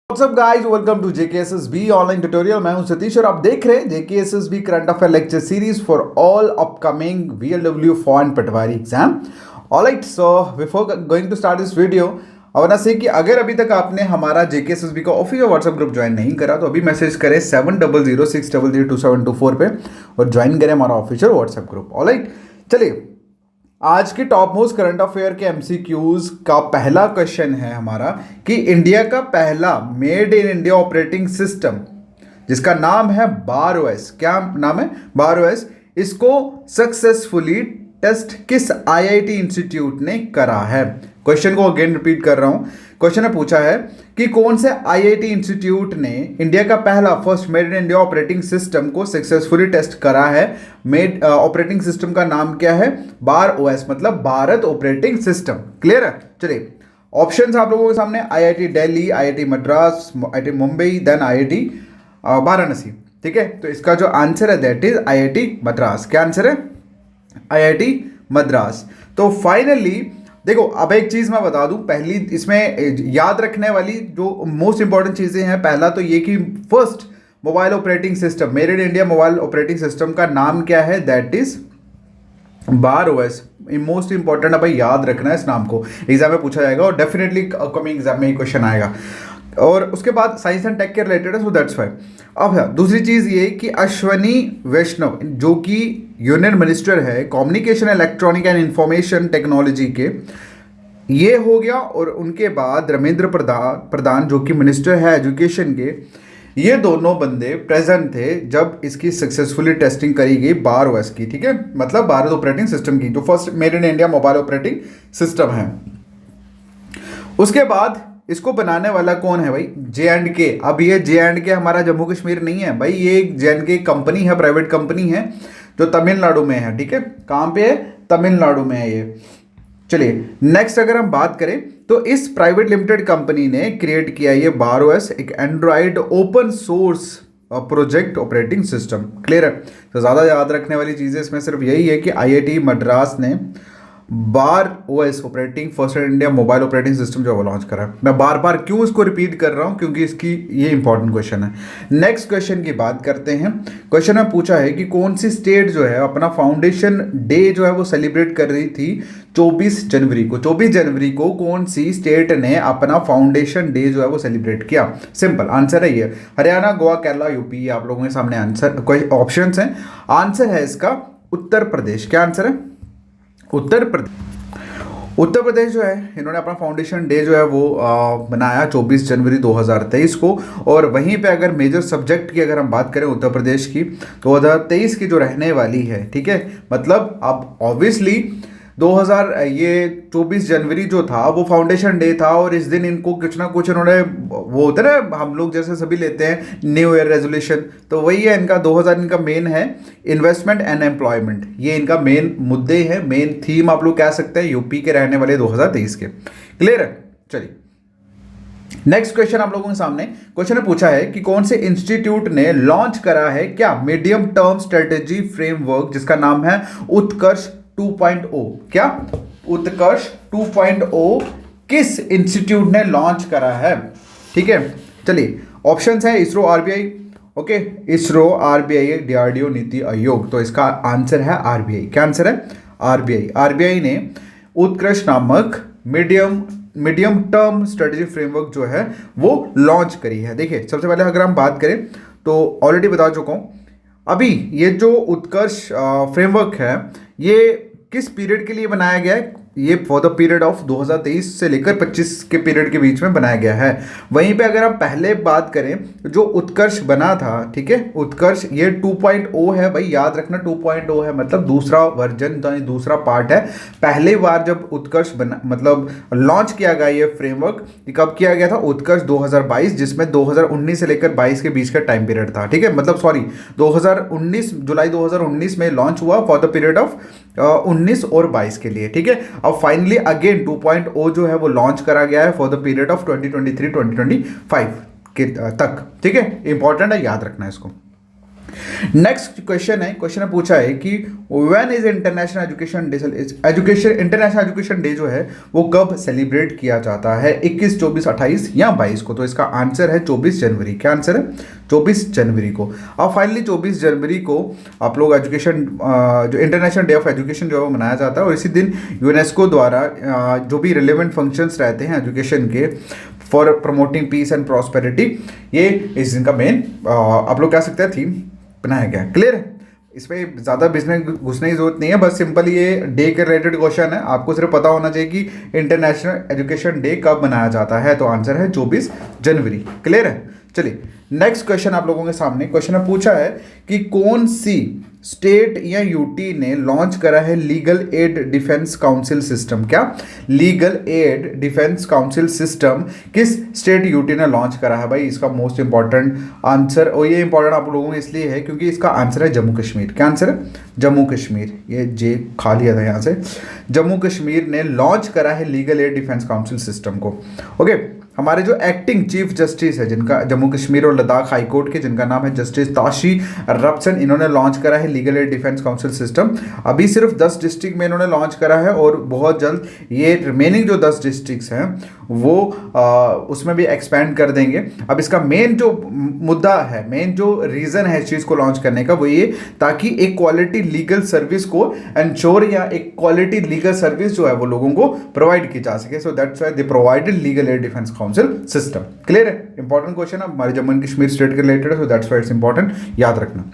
WhatsApp guys, welcome to JKSSB online tutorial. मैं हूं सतीश और आप देख रहे हैं JKSSB current affair lecture series for all upcoming VLW foreign Patwari exam. Alright, so before going to start this video, और ना से कि अगर अभी तक आपने हमारा जेकेएसएसबी का ऑफिशियल व्हाट्सएप ग्रुप ज्वाइन नहीं करा तो अभी मैसेज करें 7006332724 पे और ज्वाइन करें हमारा ऑफिशियल व्हाट्सएप ग्रुप। ऑलराइट, चलिए आज के टॉप मोस्ट करंट अफेयर के एमसीक्यूज का पहला क्वेश्चन है हमारा कि इंडिया का पहला made in India operating system जिसका नाम है बार ओएस, क्या नाम है? बार ओएस। इसको सक्सेसफुली टेस्ट किस आईआईटी इंस्टीट्यूट ने करा है? क्वेश्चन को अगेन रिपीट कर रहा हूं। क्वेश्चन ने पूछा है कि कौन से आईआईटी इंस्टीट्यूट ने इंडिया का पहला first made in India operating system को सक्सेसफुली टेस्ट करा है। मेड ऑपरेटिंग सिस्टम का नाम क्या है? बार ओएस, मतलब भारत ऑपरेटिंग सिस्टम। क्लियर है? चलिए ऑप्शंस आप लोगों के सामने, IIT Delhi, IIT Madras, IIT Mumbai, then IIT Varanasi. ठीक है, तो इसका जो आंसर है दैट इज आईआईटी मद्रास। क्या आंसर है? आईआईटी मद्रास। तो फाइनली देखो, अब एक चीज मैं बता दूं, पहली इसमें याद रखने वाली जो मोस्ट इंपॉर्टेंट चीजें हैं, पहला तो ये कि first mobile operating system, made in India mobile operating system का नाम क्या है? That is bar OS. Most important है भाई, याद रखना है इस नाम को, एग्जाम में पूछा जाएगा और डेफिनेटली अपकमिंग एग्जाम में ये क्वेश्चन आएगा। और उसके बाद साइंस एंड टेक के रिलेटेड है, सो दैट्स वाई। अब दूसरी चीज़ ये कि अश्वनी वैष्णव जो कि यूनियन मिनिस्टर है communication, electronic and information technology के, ये हो गया। और उनके बाद रमेंद्र प्रधान जो कि मिनिस्टर है एजुकेशन के, ये दोनों बंदे प्रेजेंट थे जब इसकी सक्सेसफुली टेस्टिंग करी गई बार ओएस की। ठीक है, मतलब भारत ऑपरेटिंग सिस्टम की, जो first made in India mobile operating system है। उसके बाद इसको बनाने वाला कौन है भाई? जे.एंड.के। अब ये जे.एंड.के हमारा जम्मू कश्मीर नहीं है भाई, ये एक जे.एंड.के कंपनी है, प्राइवेट कंपनी है जो तमिलनाडु में है। ठीक है, कहाँ पे है? तमिलनाडु में है ये। चलिए नेक्स्ट अगर हम बात करें तो इस प्राइवेट लिमिटेड कंपनी ने क्रिएट किया ये बार ओएस, एक Android open source project operating system. Clear है? तो ज़्यादा याद रखने वाली चीज़ें इसमें सिर्फ यही है कि आईआईटी मद्रास ने BharOS operating first in India mobile operating system जो है वो लॉन्च करा है। मैं बार बार क्यों इसको रिपीट कर रहा हूँ? क्योंकि इसकी ये इंपॉर्टेंट क्वेश्चन है। नेक्स्ट क्वेश्चन की बात करते हैं। क्वेश्चन में पूछा है कि कौन सी स्टेट जो है अपना फाउंडेशन डे जो है वो सेलिब्रेट कर रही थी 24 जनवरी को। 24 जनवरी को कौन सी स्टेट ने अपना फाउंडेशन डे जो है वो सेलिब्रेट किया? सिंपल आंसर है ये हरियाणा, गोवा, केरला, यूपी। आप लोगों के सामने आंसर कोई ऑप्शन हैं। आंसर है इसका उत्तर प्रदेश। क्या आंसर है? उत्तर प्रदेश। उत्तर प्रदेश जो है इन्होंने अपना फाउंडेशन डे जो है वो बनाया 24 जनवरी 2023 को। और वहीं पे अगर मेजर सब्जेक्ट की अगर हम बात करें उत्तर प्रदेश की, 2023 की जो रहने वाली है, ठीक है, मतलब अब ऑब्वियसली 24 जनवरी जो था वो फाउंडेशन डे था और इस दिन इनको कुछ ना कुछ इन्होंने, वो होता है ना हम लोग जैसे सभी लेते हैं न्यू ईयर रेजोल्यूशन, तो वही है इनका 2000 इनका मेन है इन्वेस्टमेंट एंड एम्प्लॉयमेंट। ये इनका मेन मुद्दे हैं, मेन थीम आप लोग कह सकते हैं यूपी के रहने वाले 2023 के। क्लियर है? चलिए नेक्स्ट क्वेश्चन आप लोगों के सामने। क्वेश्चन ने पूछा है कि कौन से इंस्टीट्यूट ने लॉन्च करा है क्या मीडियम टर्म स्ट्रेटेजी फ्रेमवर्क जिसका नाम है उत्कर्ष 2.0। क्या? उत्कर्ष 2.0 किस इंस्टीट्यूट ने लॉन्च करा है? ठीक है, चलिए ऑप्शंस है ISRO, RBI. Okay, ISRO, RBI, DRDO, NITI Aayog. तो इसका आंसर है आरबीआई। क्या आंसर है? आरबीआई। आरबीआई ने उत्कर्ष नामक मीडियम टर्म स्ट्रेटेजी फ्रेमवर्क जो है वो लॉन्च करी है। देखिए सबसे पहले अगर हम बात करें तो ऑलरेडी बता चुका हूं, अभी ये जो उत्कर्ष फ्रेमवर्क है ये किस पीरियड के लिए बनाया गया है? ये फॉर द पीरियड ऑफ 2023 से लेकर 25 के पीरियड के बीच में बनाया गया है। वहीं पे अगर हम पहले बात करें जो उत्कर्ष बना था, ठीक है, उत्कर्ष ये 2.0 है भाई, याद रखना 2.0 है मतलब दूसरा वर्जन, दूसरा पार्ट है। पहली बार जब उत्कर्ष बना मतलब लॉन्च किया गया ये फ्रेमवर्क, कब किया गया था? उत्कर्ष 2022, जिसमें 2019 से लेकर 22 के बीच का टाइम पीरियड था। ठीक है, मतलब सॉरी 2019 जुलाई 2019 में लॉन्च हुआ फॉर द पीरियड ऑफ 19 और 22 के लिए। ठीक है, अब फाइनली अगेन 2.0 जो है वो लॉन्च करा गया है फॉर द पीरियड ऑफ 2023-2025 के तक। ठीक है, इंपॉर्टेंट है, याद रखना है इसको। नेक्स्ट क्वेश्चन है, क्वेश्चन ने पूछा है कि when is international education day, international education day जो है वो कब सेलिब्रेट किया जाता है, 21, 24, 28 या 22 को? तो इसका आंसर है 24 जनवरी। क्या आंसर है? 24 जनवरी को। अब फाइनली 24 जनवरी को आप लोग एजुकेशन जो इंटरनेशनल डे ऑफ एजुकेशन जो है वो मनाया जाता है, और इसी दिन यूनेस्को द्वारा जो भी रिलेवेंट फंक्शंस रहते हैं एजुकेशन के for promoting peace and prosperity, ये इस दिन का मेन आप लोग कह सकते हैं थीम बनाया गया। क्लियर है? इसमें ज़्यादा बिजनेस घुसने की जरूरत नहीं है, बस सिंपल ये डे के रिलेटेड क्वेश्चन है, आपको सिर्फ पता होना चाहिए कि इंटरनेशनल एजुकेशन डे कब मनाया जाता है। तो आंसर है 24 जनवरी। क्लियर है? चलिए नेक्स्ट क्वेश्चन आप लोगों के सामने। क्वेश्चन में पूछा है कि कौन सी स्टेट या यूटी ने लॉन्च करा है legal aid defence council system? क्या? Legal aid defence council system किस स्टेट यूटी ने लॉन्च करा है भाई? इसका मोस्ट इंपॉर्टेंट आंसर, और ये इंपॉर्टेंट आप लोगों को इसलिए है क्योंकि इसका आंसर है जम्मू कश्मीर। क्या आंसर है? जम्मू कश्मीर। ये जे खा लिया था यहाँ से। जम्मू कश्मीर ने लॉन्च करा है legal aid defence council system को। ओके, हमारे जो एक्टिंग चीफ जस्टिस है जिनका जम्मू कश्मीर और लद्दाख हाई कोर्ट के, जिनका नाम है जस्टिस ताशी रबसन, इन्होंने लॉन्च करा है legal aid defence council system. अभी सिर्फ 10 डिस्ट्रिक्ट में इन्होंने लॉन्च करा है, और बहुत जल्द ये रिमेनिंग जो 10 डिस्ट्रिक्ट्स हैं वो उसमें भी एक्सपैंड कर देंगे। अब इसका मेन जो मुद्दा है, मेन जो रीज़न है इस चीज़ को लॉन्च करने का, वो ये ताकि एक क्वालिटी लीगल सर्विस को एंश्योर, या एक क्वालिटी लीगल सर्विस जो है वो लोगों को प्रोवाइड की जा सके। So that's why they provided legal aid defence council system. Clear है? इंपॉर्टेंट क्वेश्चन है, हमारे जम्मू एंड कश्मीर स्टेट के रिलेटेड है, so that's why it's important, याद रखना।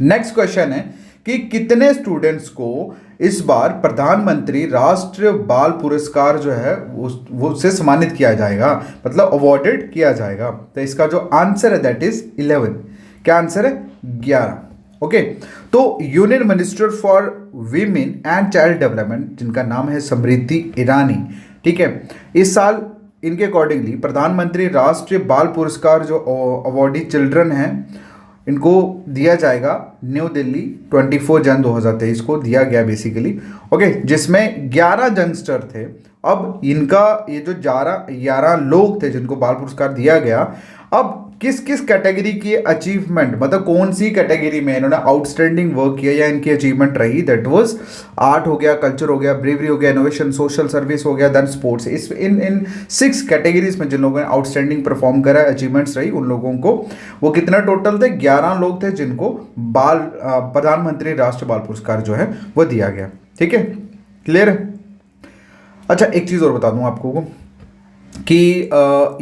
नेक्स्ट क्वेश्चन है कि कितने स्टूडेंट्स को इस बार प्रधानमंत्री राष्ट्रीय बाल पुरस्कार जो है वो उससे सम्मानित किया जाएगा, मतलब अवॉर्डेड किया जाएगा? तो इसका जो आंसर है दैट इज 11। क्या आंसर है? 11। ओके, तो union minister for women and child development, जिनका नाम है स्मृति ईरानी, ठीक है, इस साल इनके अकॉर्डिंगली प्रधानमंत्री राष्ट्रीय बाल पुरस्कार जो अवॉर्डी चिल्ड्रन हैं इनको दिया जाएगा न्यू दिल्ली 24 जन 2023 को दिया गया बेसिकली। ओके, जिसमें 11 यंगस्टर थे। अब इनका ये जो 11 लोग थे जिनको बाल पुरस्कार दिया गया, अब किस किस कैटेगरी की अचीवमेंट, मतलब कौन सी कैटेगरी में इन्होंने आउटस्टैंडिंग वर्क किया या इनकी अचीवमेंट रही, दैट वाज आर्ट हो गया, कल्चर हो गया, ब्रेवरी हो गया, इनोवेशन, सोशल सर्विस हो गया, देन स्पोर्ट्स। इस इन 6 कैटेगरीज में जिन लोगों ने आउटस्टैंडिंग परफॉर्म करा, अचीवमेंट्स रही, उन लोगों को, वो कितना टोटल थे? 11 लोग थे जिनको प्रधानमंत्री राष्ट्रीय बाल पुरस्कार जो है वो दिया गया। ठीक है, क्लियर है? अच्छा, एक चीज़ और बता दूं आपको कि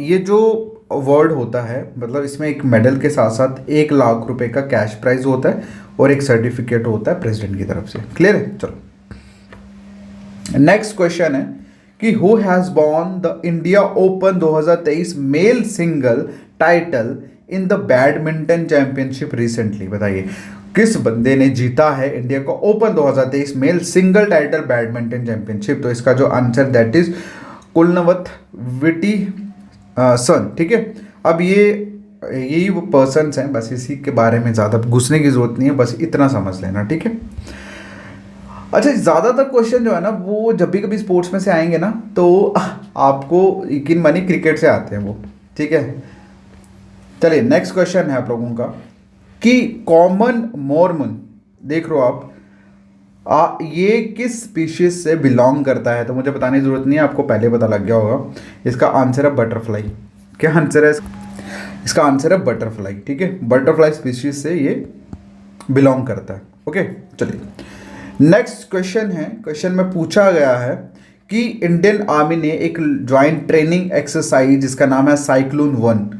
ये जो अवार्ड होता है, मतलब इसमें एक मेडल के साथ साथ 1 लाख रुपए का कैश प्राइज होता है और एक सर्टिफिकेट होता है प्रेसिडेंट की तरफ से। क्लियर है? चलो नेक्स्ट क्वेश्चन है कि who has won the India open 2023 male single title in the badminton championship recently? बताइए किस बंदे ने जीता है इंडिया का open 2023 male single title badminton championship? तो इसका जो answer that is Kunlavut Vitidsarn. ठीक है, अब यही वो पर्सन्स हैं, बस इसी के बारे में ज़्यादा घुसने की जरूरत नहीं है, बस इतना समझ लेना। ठीक है, अच्छा, ज़्यादातर क्वेश्चन जो है ना वो जब भी कभी स्पोर्ट्स में से आएंगे ना तो आपको यकीन मानिए क्रिकेट से आते हैं वो। ठीक है, चलिए नेक्स्ट क्वेश्चन है आप लोगों का कि कॉमन मॉर्मन, देख लो आप, ये किस स्पीशीज से बिलोंग करता है? तो मुझे बताने की जरूरत नहीं है, आपको पहले पता लग गया होगा। इसका आंसर है बटरफ्लाई। क्या आंसर है इसका? आंसर है बटरफ्लाई। ठीक है, बटरफ्लाई स्पीशीज से ये बिलोंग करता है। ओके, चलिए नेक्स्ट क्वेश्चन है। क्वेश्चन में पूछा गया है कि इंडियन आर्मी ने एक ज्वाइंट ट्रेनिंग एक्सरसाइज जिसका नाम है साइक्लोन 1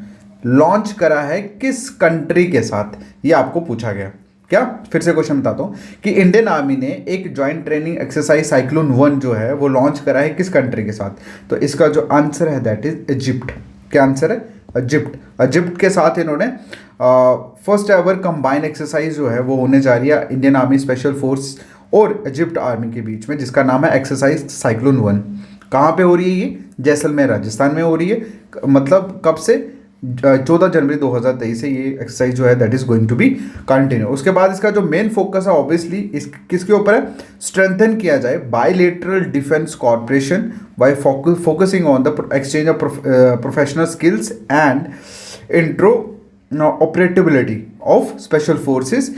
लॉन्च करा है किस कंट्री के साथ? ये आपको पूछा गया। क्या? फिर से क्वेश्चन बताता हूँ कि इंडियन आर्मी ने एक ज्वाइंट ट्रेनिंग एक्सरसाइज साइक्लोन 1 जो है वो लॉन्च करा है किस कंट्री के साथ? तो इसका जो आंसर है दैट इज इजिप्ट। क्या आंसर है? इजिप्ट। इजिप्ट के साथ इन्होंने फर्स्ट एवर कंबाइन एक्सरसाइज जो है वो होने जा रही है इंडियन आर्मी स्पेशल फोर्स और इजिप्ट आर्मी के बीच में, जिसका नाम है एक्सरसाइज साइक्लोन 1। कहाँ पे हो रही है ये? जैसलमेर राजस्थान में हो रही है। मतलब कब से? 14 जनवरी 2023 से ये एक्सरसाइज जो है that is going to be continue. उसके बाद इसका जो मेन फोकस है ऑब्वियसली इस किसके ऊपर है? स्ट्रेंथन किया जाए bilateral defence corporation by focusing on the exchange of professional skills and interoperability of special forces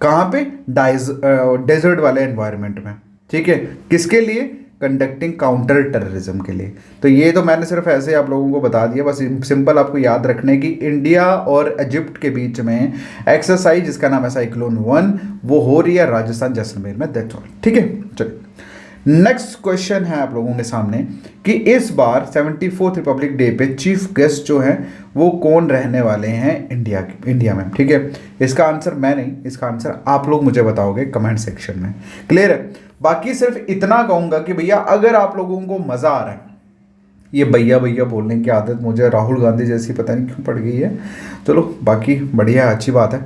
कहाँ पे, डेजर्ट वाले एनवायरनमेंट में, ठीक है, किसके लिए, कंडक्टिंग काउंटर टेररिज्म के लिए। तो ये तो मैंने सिर्फ ऐसे आप लोगों को बता दिया, बस सिंपल आपको याद रखने की इंडिया और इजिप्ट के बीच में एक्सरसाइज जिसका नाम है साइक्लोन 1 वो हो रही है राजस्थान जैसलमेर में, दैट्स ऑल, ठीक है। चलिए नेक्स्ट क्वेश्चन है आप लोगों के सामने कि इस बार 74th रिपब्लिक डे पे चीफ गेस्ट जो हैं वो कौन रहने वाले हैं इंडिया में, ठीक है। इसका आंसर मैं नहीं, इसका आंसर आप लोग मुझे बताओगे कमेंट सेक्शन में, क्लियर है। बाकी सिर्फ इतना कहूँगा कि भैया अगर आप लोगों को मज़ा आ रहा है, ये भैया भैया बोलने की आदत मुझे राहुल गांधी जैसी पता नहीं क्यों पड़ गई है, चलो बाकी बढ़िया है, अच्छी बात है।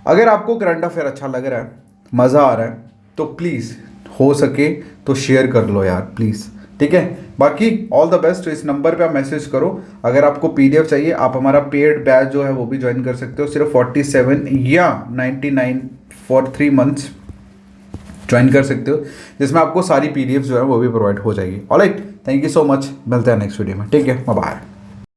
अगर आपको करंट अफेयर अच्छा लग रहा है, मज़ा आ रहा है, तो प्लीज़ हो सके तो शेयर कर लो यार प्लीज़, ठीक है। बाकी ऑल द बेस्ट। इस नंबर पे आप मैसेज करो, अगर आपको पीडीएफ चाहिए आप हमारा पेड बैच जो है वो भी ज्वाइन कर सकते हो, सिर्फ 47 या 99 फॉर 3 मंथ्स ज्वाइन कर सकते हो, जिसमें आपको सारी पीडीएफ जो है वो भी प्रोवाइड हो जाएगी। Alright, thank you so much, मिलते हैं नेक्स्ट वीडियो में, ठीक है, बाय बाय।